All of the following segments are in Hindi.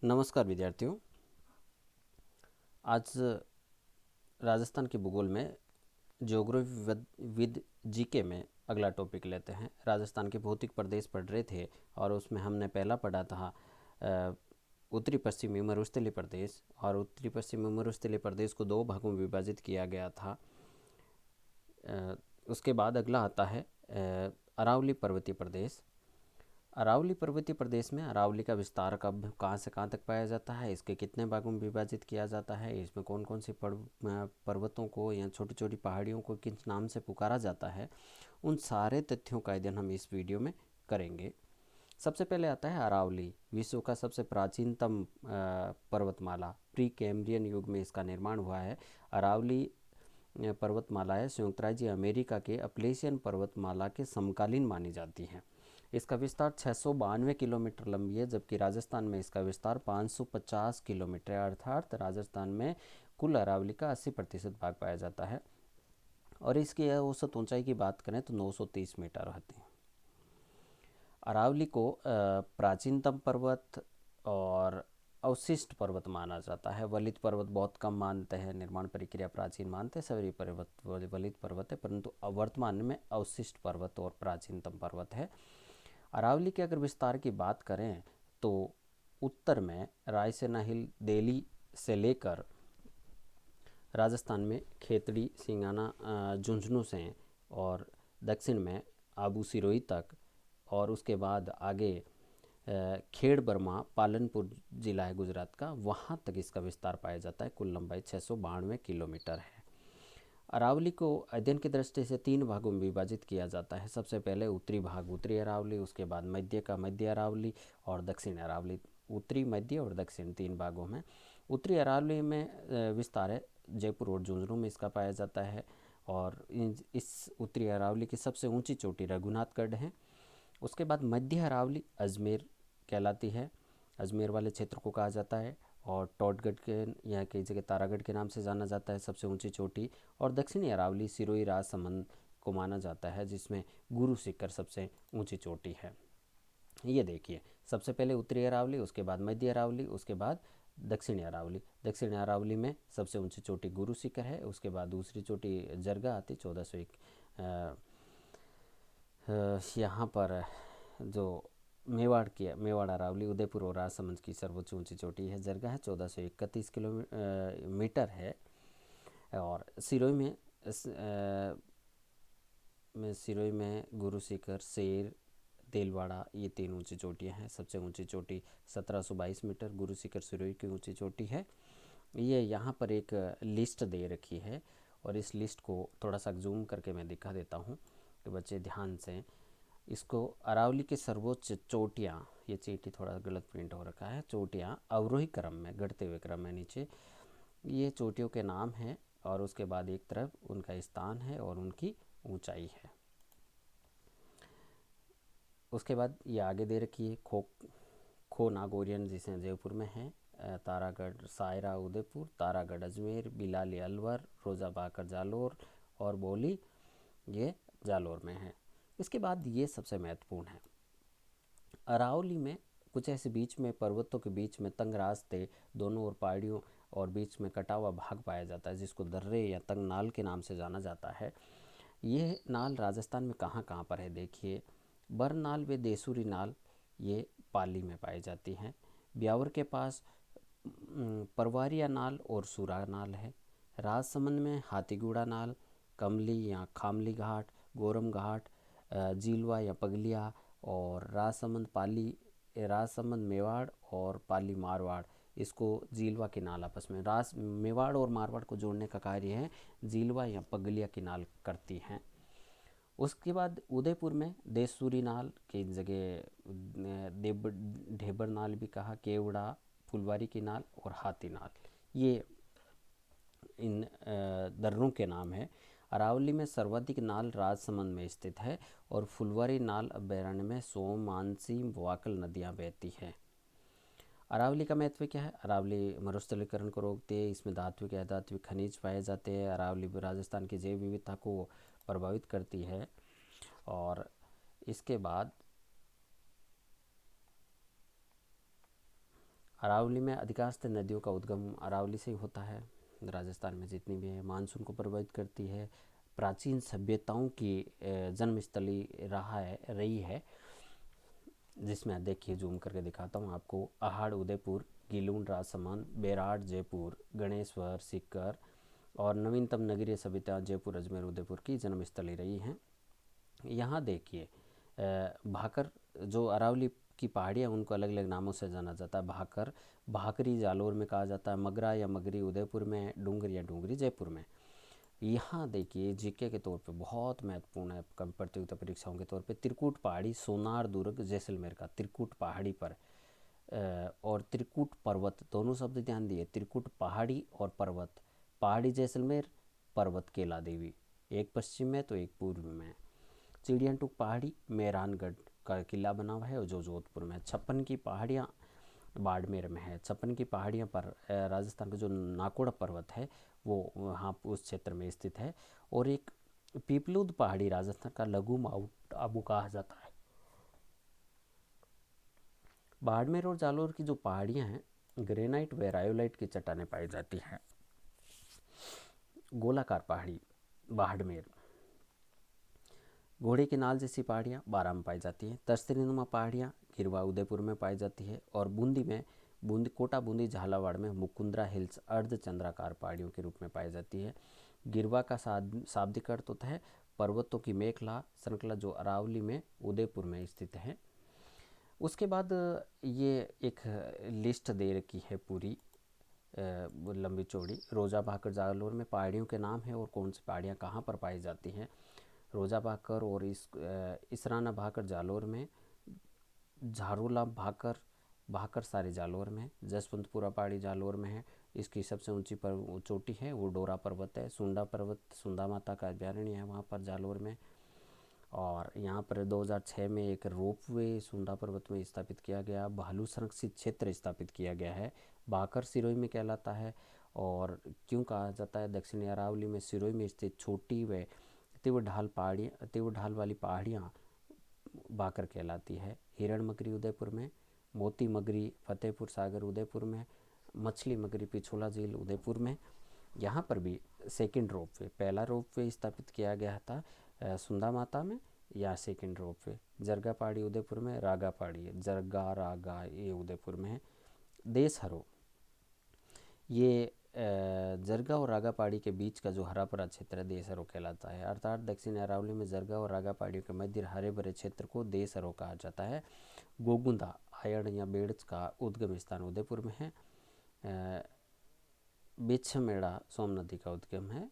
नमस्कार विद्यार्थियों। आज राजस्थान के भूगोल में ज्योग्राफी विद जीके में अगला टॉपिक लेते हैं। राजस्थान के भौतिक प्रदेश पढ़ रहे थे और उसमें हमने पहला पढ़ा था उत्तरी पश्चिमी मरुस्थलीय प्रदेश, और उत्तरी पश्चिमी मरुस्थलीय प्रदेश को दो भागों में विभाजित किया गया था। उसके बाद अगला आता है अरावली पर्वतीय प्रदेश। अरावली पर्वतीय प्रदेश में अरावली का विस्तार कब कहाँ से कहाँ तक पाया जाता है, इसके कितने भागों में विभाजित किया जाता है, इसमें कौन कौन सी पर्वतों को या छोटी छोटी पहाड़ियों को किस नाम से पुकारा जाता है, उन सारे तथ्यों का अध्ययन हम इस वीडियो में करेंगे। सबसे पहले आता है अरावली। विश्व का सबसे प्राचीनतम पर्वतमाला, प्री कैम्ब्रियन युग में इसका निर्माण हुआ है। अरावली पर्वतमाला है संयुक्त राज्य अमेरिका के अपलेशियन पर्वतमाला के समकालीन मानी जाती है। इसका विस्तार 692 किलोमीटर लंबी है, जबकि राजस्थान में इसका विस्तार 550 किलोमीटर है। अर्थात राजस्थान में कुल अरावली का 80% भाग पाया जाता है। और इसकी औसत ऊंचाई की बात करें तो 930 मीटर होती है। अरावली को प्राचीनतम पर्वत और अवशिष्ट पर्वत माना जाता है। वलित पर्वत बहुत कम मानते हैं, निर्माण प्रक्रिया प्राचीन मानते हैं, सभी पर्वत वलित पर्वत है, परंतु वर्तमान में अवशिष्ट पर्वत और प्राचीनतम पर्वत है। अरावली के अगर विस्तार की बात करें तो उत्तर में रायसेना हिल दिल्ली से लेकर राजस्थान में खेतड़ी सिंगाना झुंझुनू से, और दक्षिण में आबू सिरोही तक, और उसके बाद आगे खेड़ बर्मा पालनपुर जिला है गुजरात का, वहाँ तक इसका विस्तार पाया जाता है। कुल लंबाई 692 किलोमीटर है। अरावली को अध्ययन की दृष्टि से तीन भागों में विभाजित किया जाता है। सबसे पहले उत्तरी भाग उत्तरी अरावली, उसके बाद मध्य का मध्य अरावली और दक्षिण अरावली। उत्तरी, मध्य और दक्षिण तीन भागों में। उत्तरी अरावली में विस्तार है जयपुर और झुंझुनू में इसका पाया जाता है। और इस उत्तरी अरावली की सबसे ऊंची चोटी रघुनाथगढ़ है। उसके बाद मध्य अरावली अजमेर कहलाती है, अजमेर वाले क्षेत्र को कहा जाता है, और टोटगढ़ के या कई जगह तारागढ़ के नाम से जाना जाता है सबसे ऊंची चोटी। और दक्षिणी अरावली सिरोही राजसमंद को माना जाता है, जिसमें गुरु शिखर सबसे ऊंची चोटी है। ये देखिए, सबसे पहले उत्तरी अरावली, उसके बाद मध्य अरावली, उसके बाद दक्षिणी अरावली। दक्षिणी अरावली में सबसे ऊंची चोटी गुरु शिखर है, उसके बाद दूसरी चोटी जरगा आती 1401। यहाँ पर जो मेवाड़ अरावली उदयपुर और राजसमंद की सर्वोच्च ऊंची चोटी है जरगा है, 1431 किलोमीटर है। और सिरोही में गुरु शिखर, शेर, देलवाड़ा, ये तीन ऊंची चोटियाँ हैं। सबसे ऊंची चोटी 1722 मीटर गुरु शिखर सिरोही की ऊंची चोटी है। ये यहाँ पर एक लिस्ट दे रखी है, और इस लिस्ट को थोड़ा सा जूम करके मैं दिखा देता हूँ कि बच्चे ध्यान से इसको। अरावली के सर्वोच्च चोटियाँ, ये चीटी थोड़ा गलत प्रिंट हो रखा है, चोटियाँ अवरोही क्रम में, घटते हुए क्रम में नीचे, ये चोटियों के नाम हैं, और उसके बाद एक तरफ उनका स्थान है और उनकी ऊंचाई है। उसके बाद ये आगे दे रखी है खो नागौरियन, जिसे जयपुर में है, तारागढ़ सायरा उदयपुर, तारागढ़ अजमेर, बिलाली अलवर, रोजा बाकर जालोर, और बोली ये जालोर में है। इसके बाद ये सबसे महत्वपूर्ण है, अरावली में कुछ ऐसे बीच में पर्वतों के बीच में तंग रास्ते, दोनों ओर पहाड़ियों और बीच में कटा हुआ भाग पाया जाता है, जिसको दर्रे या तंग नाल के नाम से जाना जाता है। ये नाल राजस्थान में कहाँ कहाँ पर है देखिए। बरनाल व देसूरी नाल ये पाली में पाई जाती हैं। ब्यावर के पास परवारिया नाल और सूरा नाल है। राजसमंद में हाथीगुड़ा नाल, कमली या खामली घाट, गोरम घाट, जीलवा या पगलिया, और राजसमंद मेवाड़ और पाली मारवाड़, इसको जीलवा की नाल आपस में, मेवाड़ और मारवाड़ को जोड़ने का कार्य है जीलवा या पगलिया की नाल करती हैं। उसके बाद उदयपुर में देसूरी नाल की जगह ढेबर नाल भी कहा, केवड़ा, फुलवारी की नाल और हाथी नाल, ये इन दर्रों के नाम है। अरावली में सर्वाधिक नाल राजसमंद में स्थित है, और फुलवारी नाल अभ्यारण्य में सोम, मानसी, वाकल नदियाँ बहती हैं। अरावली का महत्व क्या है? अरावली मरुस्थलीकरण को रोकती है, इसमें धात्विक या अधात्विक खनिज पाए जाते हैं। अरावली राजस्थान की जैव विविधता को प्रभावित करती है। और इसके बाद अरावली में अधिकांश नदियों का उद्गम अरावली से ही होता है। राजस्थान में जितनी भी है मानसून को प्रभावित करती है। प्राचीन सभ्यताओं की जन्मस्थली रही है, जिसमें देखिए जूम करके दिखाता हूँ आपको। अहाड़ उदयपुर, गीलून राजसमंद, बेराट जयपुर, गणेश्वर सीकर और नवीनतम नगरीय सभ्यता जयपुर अजमेर उदयपुर की जन्मस्थली रही हैं। यहाँ देखिए भाकर, जो अरावली की पहाड़ियाँ उनको अलग अलग नामों से जाना जाता है। भाकर, भाकरी जालोर में कहा जाता है, मगरा या मगरी उदयपुर में, डूंगर या डूंगरी जयपुर में। यहाँ देखिए जीके के तौर पे बहुत महत्वपूर्ण है, कम प्रतियोगिता परीक्षाओं के तौर पे। त्रिकूट पहाड़ी, सोनार दुर्ग जैसलमेर का त्रिकूट पहाड़ी पर और त्रिकूट पर्वत, दोनों शब्द ध्यान दिए, त्रिकूट पहाड़ी और पर्वत। पहाड़ी जैसलमेर, पर्वत केला देवी, एक पश्चिम में तो एक पूर्व में। चिड़ियाटूक पहाड़ी मेहरानगढ़ का किला बना हुआ है जो जोधपुर में। छप्पन की पहाड़ियाँ बाड़मेर में है। छप्पन की पहाड़ियाँ पर राजस्थान का जो नाकोड़ा पर्वत है वो वहाँ उस क्षेत्र में स्थित है। और एक पीपलूद पहाड़ी राजस्थान का लघु माउंट आबू कहा जाता है। बाड़मेर और जालोर की जो पहाड़ियाँ हैं, ग्रेनाइट व रायोलाइट की चट्टानें पाई जाती हैं। गोलाकार पहाड़ी बाड़मेर, घोड़े की नाल जैसी पहाड़ियाँ बारां में पाई जाती हैं। तस्तरीनुमा पहाड़ियाँ गिरवा उदयपुर में पाई जाती है। और बूंदी में कोटा बूंदी झालावाड़ में मुकुंदरा हिल्स अर्धचंद्राकार पहाड़ियों के रूप में पाई जाती है। गिरवा का शाब्दिक अर्थ होता है पर्वतों की मेखला श्रृंखला, जो अरावली में उदयपुर में स्थित है। उसके बाद ये एक लिस्ट दे रखी है पूरी लंबी चौड़ी। रोजा भाकर जालोर में पहाड़ियों के नाम है और कौन सी पहाड़ियाँ कहाँ पर पाई जाती हैं। रोजा भाकर और इसराना भाकर जालोर में, झारूला भाकर सारी जालोर में, जसवंतपुरा पहाड़ी जालोर में है। इसकी सबसे ऊंची चोटी है वो डोरा पर्वत है। सुंडा पर्वत सुंदा माता का अभ्यारण्य है वहाँ पर जालोर में। और यहाँ पर 2006 में एक रोपवे सुंडा पर्वत में स्थापित किया गया। भालू संरक्षित क्षेत्र स्थापित किया गया है, भाकर सिरोही में कहलाता है। और क्यों कहा जाता है, दक्षिणी अरावली में सिरोही में स्थित छोटी व तीव्र ढाल वाली पहाड़ियाँ भाकर कहलाती है। हिरण मगरी उदयपुर में, मोती मगरी फतेहपुर सागर उदयपुर में, मछली मगरी पिछोला झील उदयपुर में। यहाँ पर भी सेकंड रोपवे, पहला रोपवे स्थापित किया गया था सुंदा माता में, या सेकंड रोपवे। जरगा पहाड़ी उदयपुर में, रागा पहाड़ी जरगा रागा ये उदयपुर में है। देसहरो, ये जरगा और रागा पहाड़ी के बीच का जो हरा भरा क्षेत्र है देसहरो कहलाता है। अर्थात दक्षिण अरावली में जरगा और रागा पहाड़ियों के मध्य हरे भरे क्षेत्र को देसहरो कहा जाता है। गोगुंदा आयड़ या बेड़च का उद्गम स्थान उदयपुर में है। बिछमेड़ा सोम नदी का उद्गम है।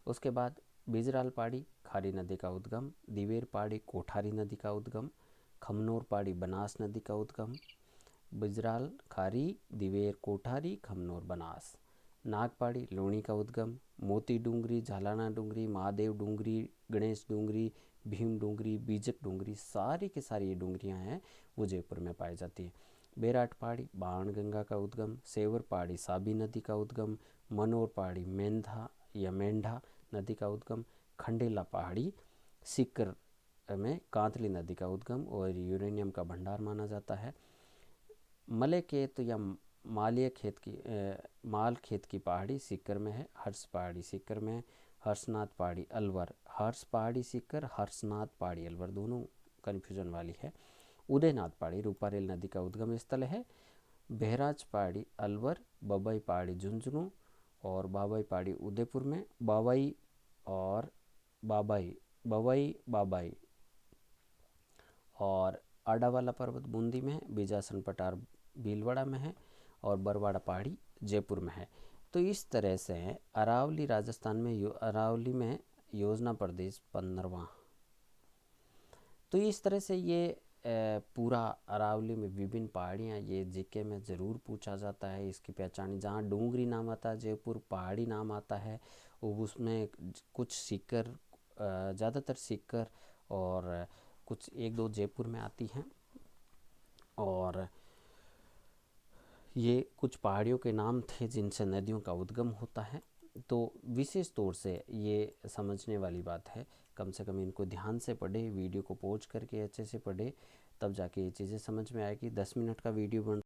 उसके बाद बिजराल पहाड़ी खारी नदी का उद्गम, दिवेर पहाड़ी कोठारी नदी का उद्गम, खमनोर पहाड़ी बनास नदी का उद्गम। बिजराल खारी, दिवेर कोठारी, खमनोर बनास। नाग पहाड़ी लोणी का उद्गम, मोती डूंगरी, झालाना डूंगरी, महादेव डूंगरी, गणेश डूंगरी, भीम डूंगरी, बीजक डूंगरी, सारी की सारी ये डूंगरियाँ हैं वो जयपुर में पाई जाती हैं। बेराट पहाड़ी बाणगंगा का उद्गम, सेवर पहाड़ी साबी नदी का उद्गम, मनोर पहाड़ी मेंढा नदी का उद्गम, खंडेला पहाड़ी सीकर में कांतली नदी का उद्गम और यूरेनियम का भंडार माना जाता है। मले खेत या माल खेत की पहाड़ी सीकर में है। हर्ष पहाड़ी सीकर में है। हर्षनाथ पहाड़ी अलवर, हर्ष पहाड़ी सीकर, हर्षनाथ पहाड़ी अलवर, दोनों कन्फ्यूजन वाली है। उदयनाथ पहाड़ी रूपारेल नदी का उद्गम स्थल है। बहराज पहाड़ी अलवर, बबई पहाड़ी झुंझुनू और बाबई पहाड़ी उदयपुर में। बाबई और बाबई और आडावाला पर्वत बूंदी में है। बीजासन पठार भीलवाड़ा में है और बरवाड़ा पहाड़ी जयपुर में है। तो इस तरह से अरावली राजस्थान में अरावली में योजना प्रदेश 15वां। तो इस तरह से ये पूरा अरावली में विभिन्न पहाड़ियाँ ये जीके में ज़रूर पूछा जाता है। इसकी पहचान, जहाँ डूंगरी नाम आता है जयपुर, पहाड़ी नाम आता है, उसमें कुछ सीकर, ज़्यादातर सीकर और कुछ एक दो जयपुर में आती हैं। और ये कुछ पहाड़ियों के नाम थे जिनसे नदियों का उद्गम होता है। तो विशेष तौर से ये समझने वाली बात है, कम से कम इनको ध्यान से पढ़े, वीडियो को पॉज करके अच्छे से पढ़े, तब जाके ये चीज़ें समझ में आएगी। 10 मिनट का वीडियो बन